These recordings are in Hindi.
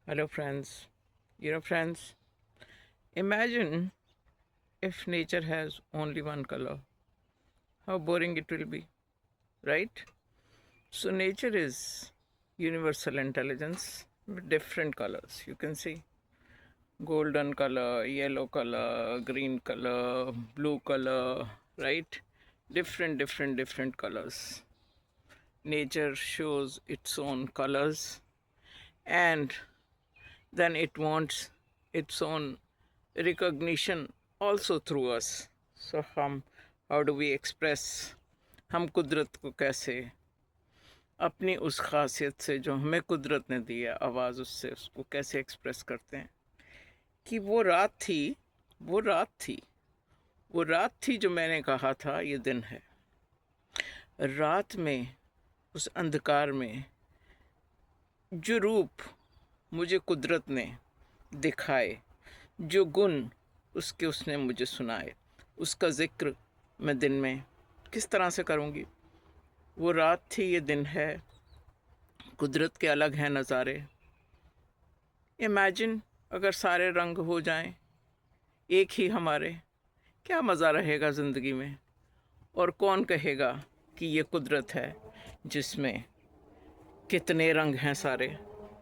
Hello, friends. Friends, imagine if nature has only one color. How boring it will be, right? So, nature is universal intelligence with different colors. You can see golden color, yellow color, green color, blue color, right? Different colors. Nature shows its own colors and then it wants its own recognition also through us. So हम how do we express, हम कुदरत को कैसे अपनी उस खासियत से जो हमें कुदरत ने दी है आवाज़ उससे उसको कैसे एक्सप्रेस करते हैं कि वो रात थी वो रात थी वो रात थी जो मैंने कहा था ये दिन है। रात में उस अंधकार में जो रूप मुझे कुदरत ने दिखाए, जो गुण उसने मुझे सुनाए, उसका ज़िक्र मैं दिन में किस तरह से करूँगी। वो रात थी ये दिन है, कुदरत के अलग हैं नज़ारे। इमेजिन अगर सारे रंग हो जाएं एक ही हमारे, क्या मज़ा रहेगा ज़िंदगी में। और कौन कहेगा कि ये कुदरत है जिसमें कितने रंग हैं सारे,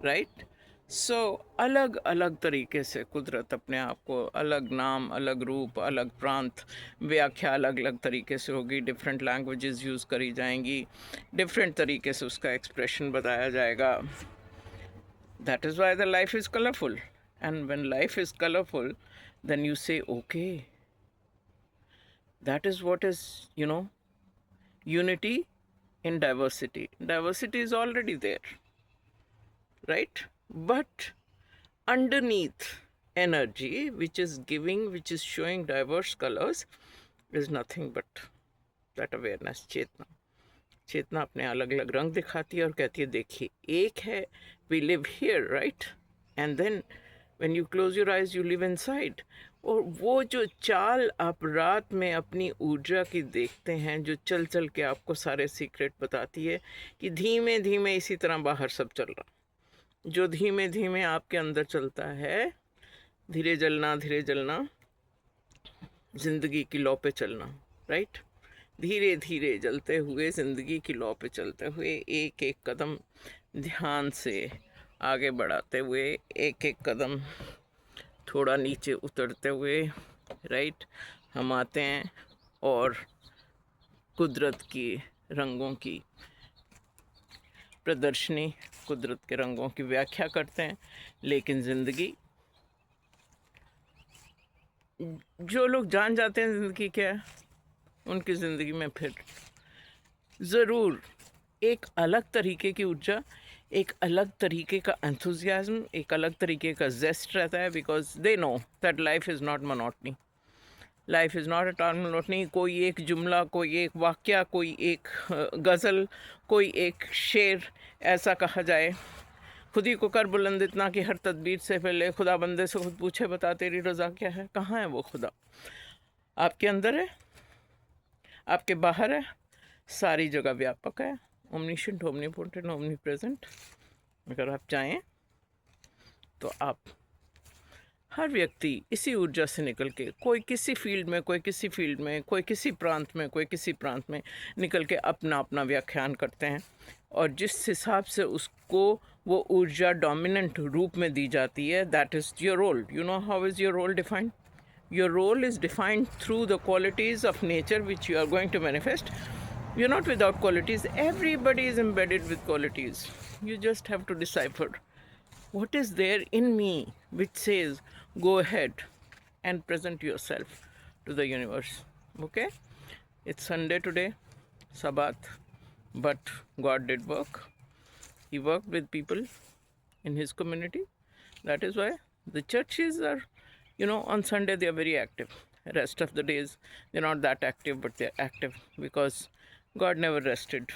राइट। सो अलग अलग तरीके से कुदरत अपने आप को, अलग नाम, अलग रूप, अलग प्रांत, व्याख्या अलग अलग तरीके से होगी। डिफरेंट लैंग्वेजेस यूज़ करी जाएंगी, डिफरेंट तरीके से उसका एक्सप्रेशन बताया जाएगा। That is why the life is colourful. And when life is colourful then you say, okay, that is what is, unity in diversity. Diversity is already there, right? But underneath energy, which is giving, which is showing diverse colors, is nothing but that awareness, चेतना। चेतना अपने अलग अलग रंग दिखाती है और कहती है देखिए एक है, we live here, right. And then when you close your eyes you live inside. और वो जो चाल आप रात में अपनी ऊर्जा की देखते हैं, जो चल चल के आपको सारे सीक्रेट बताती है कि धीमे धीमे इसी तरह बाहर सब चल रहा, जो धीमे धीमे आपके अंदर चलता है, धीरे जलना ज़िंदगी की लौ पे चलना, राइट। धीरे धीरे जलते हुए ज़िंदगी की लौ पे चलते हुए एक एक कदम ध्यान से आगे बढ़ाते हुए, एक एक कदम थोड़ा नीचे उतरते हुए, राइट, हम आते हैं और कुदरत की रंगों की प्रदर्शनी, कुदरत के रंगों की व्याख्या करते हैं। लेकिन ज़िंदगी, जो लोग जान जाते हैं ज़िंदगी क्या है, उनकी ज़िंदगी में फिर ज़रूर एक अलग तरीके की ऊर्जा, एक अलग तरीके का एंथुजियाज्म, एक अलग तरीके का जेस्ट रहता है। Because they know that life is not monotony, life is not at all monotony. कोई एक जुमला, कोई एक वाक्य, कोई एक गज़ल, कोई एक शेर ऐसा कहा जाए, खुद ही को कर बुलंद इतना कि हर तदबीर से पहले खुदा बंदे से खुद पूछे बता तेरी रज़ा क्या है। कहाँ है वो खुदा? आपके अंदर है, आपके बाहर है, सारी जगह व्यापक है, ओमनिशेंट, ओमनीपोटेंट, ओमनी प्रेजेंट। अगर आप चाहें तो आप, हर व्यक्ति इसी ऊर्जा से निकल के, कोई किसी फील्ड में, कोई किसी फील्ड में, कोई किसी प्रांत में, कोई किसी प्रांत में निकल के अपना अपना व्याख्यान करते हैं। और जिस हिसाब से उसको वो ऊर्जा डोमिनेंट रूप में दी जाती है, that is your role. You know how is your role defined? Your role is defined through the qualities of nature which you are going to manifest. You're not without qualities. Everybody is embedded with qualities. You just have to decipher what is there in me which says, go ahead and present yourself to the universe. Okay? It's Sunday today, Sabbath, but God did work. He worked with people in His community. That is why the churches are, on Sunday they are very active. Rest of the days they're not that active, but they're active because God never rested,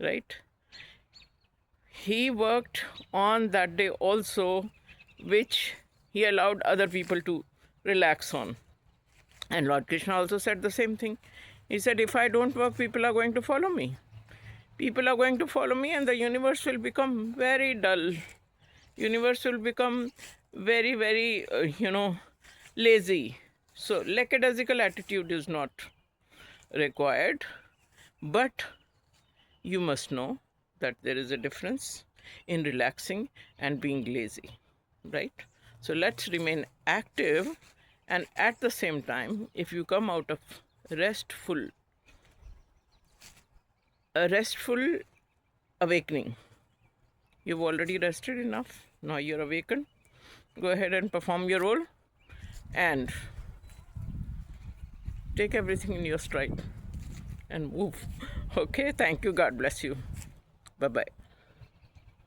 right? He worked on that day also, which He allowed other people to relax on. And Lord Krishna also said the same thing. He said, if I don't work, people are going to follow me. People are going to follow me and the universe will become very dull, universe will become very, very, lazy. So lackadaisical attitude is not required, but you must know that there is a difference in relaxing and being lazy, right? So let's remain active, and at the same time, if you come out of restful, a restful awakening, you've already rested enough, now you're awakened, go ahead and perform your role and take everything in your stride and move. Okay, thank you. God bless you. Bye bye.